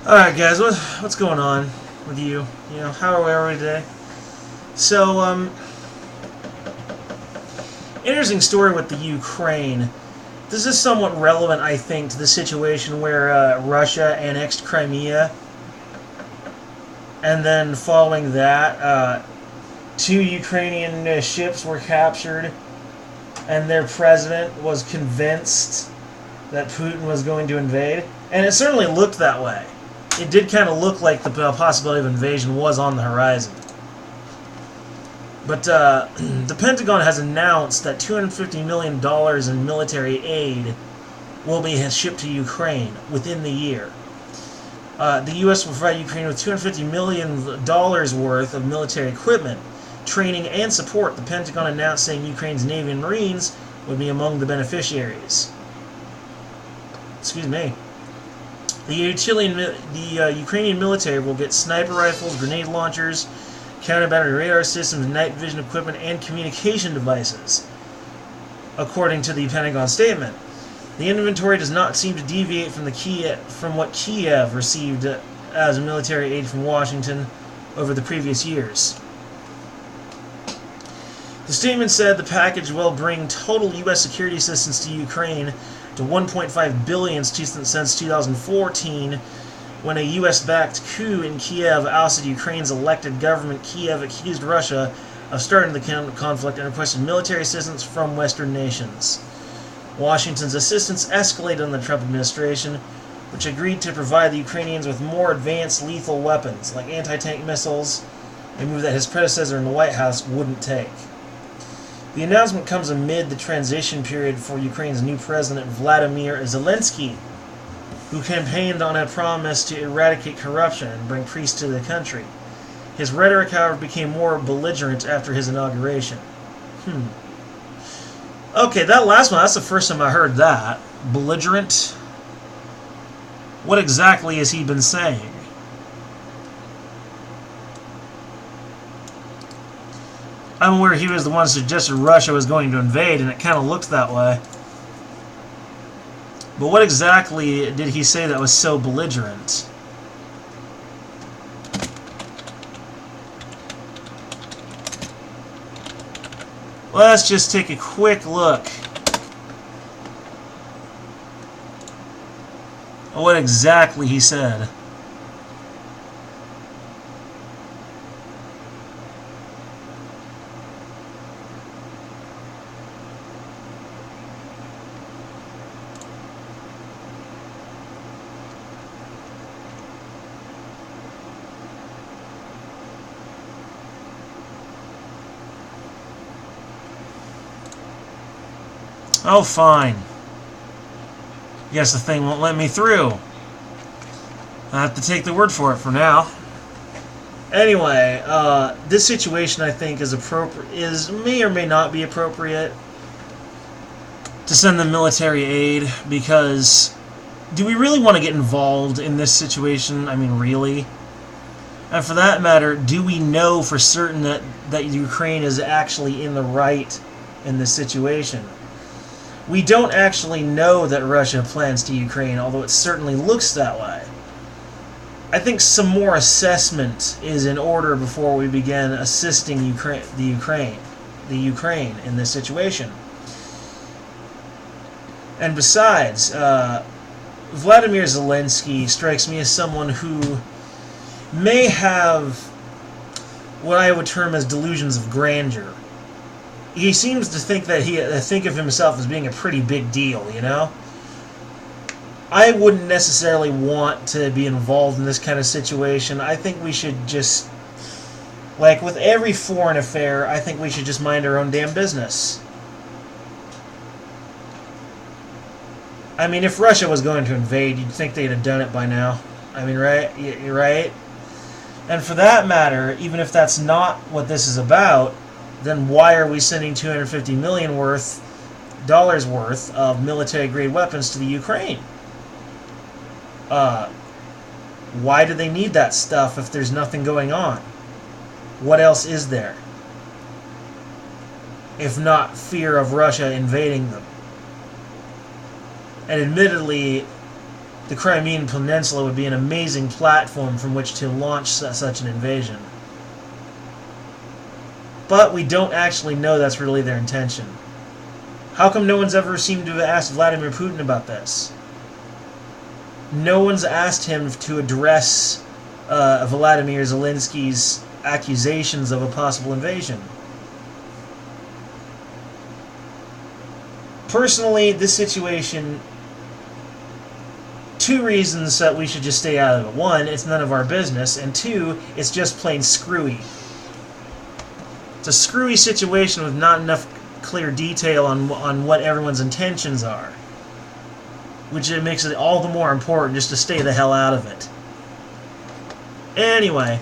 Alright guys, what's going on with you? You know, how are we today? So, interesting story with the Ukraine. This is somewhat relevant, I think, to the situation where Russia annexed Crimea, and then following that, two Ukrainian ships were captured, and their president was convinced that Putin was going to invade, and it certainly looked that way. It did kind of look like the possibility of invasion was on the horizon. But the Pentagon has announced that $250 million in military aid will be shipped to Ukraine within the year. The U.S. will provide Ukraine with $250 million worth of military equipment, training, and support. The Pentagon announced saying Ukraine's Navy and Marines would be among the beneficiaries. Excuse me. The Ukrainian military will get sniper rifles, grenade launchers, counter-battery radar systems, night vision equipment, and communication devices, according to the Pentagon statement. The inventory does not seem to deviate from what Kiev received as military aid from Washington over the previous years. The statement said the package will bring total U.S. security assistance to Ukraine to $1.5 billion since 2014, when a U.S.-backed coup in Kiev ousted Ukraine's elected government. Kiev accused Russia of starting the conflict and requested military assistance from Western nations. Washington's assistance escalated on the Trump administration, which agreed to provide the Ukrainians with more advanced lethal weapons, like anti-tank missiles, a move that his predecessor in the White House wouldn't take. The announcement comes amid the transition period for Ukraine's new president, Vladimir Zelensky, who campaigned on a promise to eradicate corruption and bring peace to the country. His rhetoric, however, became more belligerent after his inauguration. Okay, that last one, that's the first time I heard that. Belligerent? What exactly has he been saying? I'm aware he was the one who suggested Russia was going to invade, and it kind of looked that way. But what exactly did he say that was so belligerent? Let's just take a quick look at what exactly he said. Oh, fine. Guess the thing won't let me through. I have to take the word for it for now. Anyway, this situation I think may or may not be appropriate to send them military aid, because do we really want to get involved in this situation? I mean, really? And for that matter, do we know for certain that Ukraine is actually in the right in this situation? We don't actually know that Russia plans to Ukraine, although it certainly looks that way. I think some more assessment is in order before we begin assisting the Ukraine in this situation. And besides, Vladimir Zelensky strikes me as someone who may have what I would term as delusions of grandeur. He seems to think that think of himself as being a pretty big deal, you know? I wouldn't necessarily want to be involved in this kind of situation. I think we should just, like with every foreign affair, I think we should just mind our own damn business. I mean, if Russia was going to invade, you'd think they'd have done it by now. I mean, right? You're right? And for that matter, even if that's not what this is about, then why are we sending $250 million worth of military-grade weapons to the Ukraine? Why do they need that stuff if there's nothing going on? What else is there? If not fear of Russia invading them. And admittedly, the Crimean Peninsula would be an amazing platform from which to launch such an invasion. But we don't actually know that's really their intention. How come no one's ever seemed to have asked Vladimir Putin about this? No one's asked him to address Vladimir Zelensky's accusations of a possible invasion. Personally, this situation, two reasons that we should just stay out of it. One, it's none of our business, and two, it's just plain screwy. It's a screwy situation with not enough clear detail on what everyone's intentions are, which it makes it all the more important just to stay the hell out of it. Anyway,